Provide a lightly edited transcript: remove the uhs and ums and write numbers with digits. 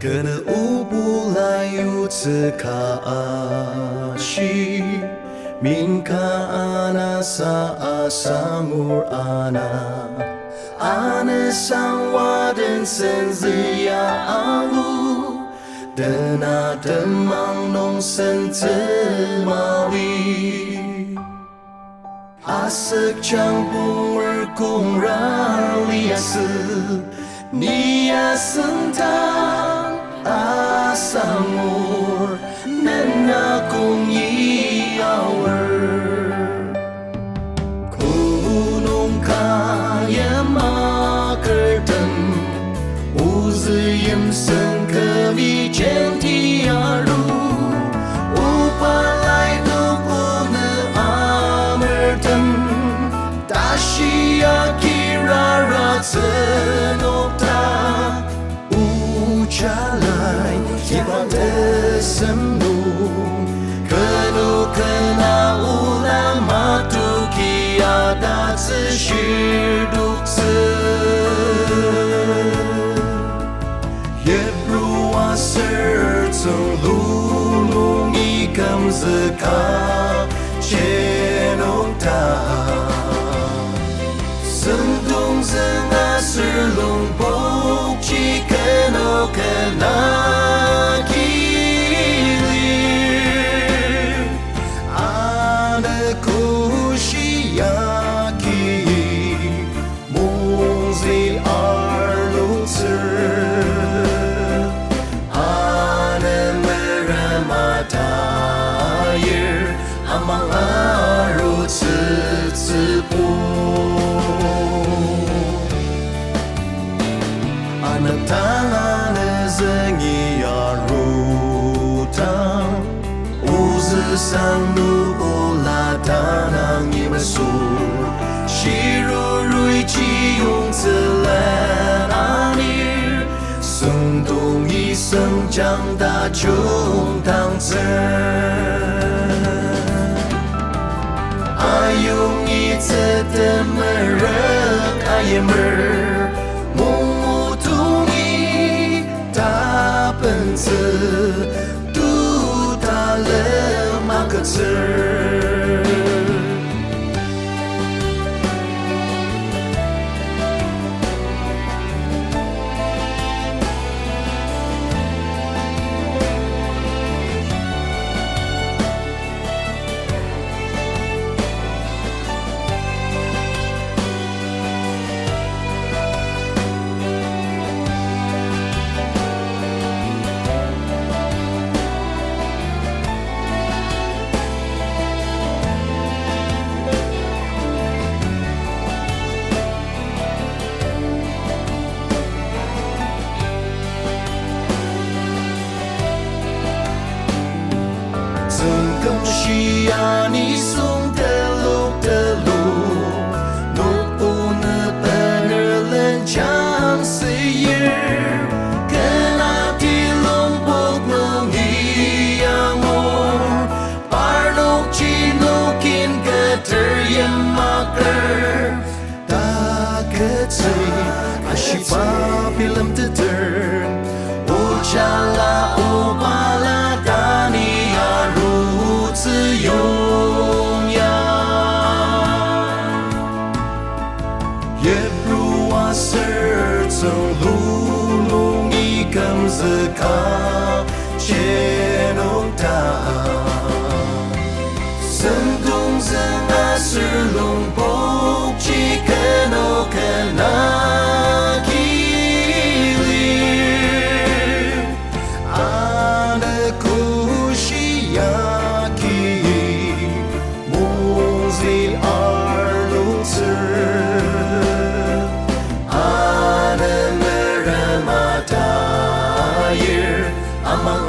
可能无不来如此卡西，min ka ana sa asamur ana sang waden senzia alu, dena demang nong sentemawi. Asik campur kong raliase, nia sentang asamur, nena kong iawar. Kunung kaya makerten, uziyem sengkemi jentiaru, upalai tukune amerten, Dashia kira ratsenokta, ujalai kibate semnu, kenu kena ulang matuki ada zishidukse. Yebrua sertung lulung ikam zeka chenokta, sentung zenga serlung bok chikeno kena kilir, ane kushiyaki mungzi arlutser, ane meramatayir amang arutzizipo. Anatang zengi arutan, uzusang nuolatanang imesur, shirurui chiyong zelan anir, sengtung iseng jang da chung tang zen, ayung itzetemerek ayemer.本子都大了马克词。更需要你送的路，路不能本儿能将岁月，跟那的龙不能一样哦，把路去路跟个这也马个，大个嘴，还是把别人的字，我家啦，我把啦，大你。自永阳，也如我生从路路一根子卡切弄大，生动生啊是龙波起可能可那基里，阿的故事呀。Amang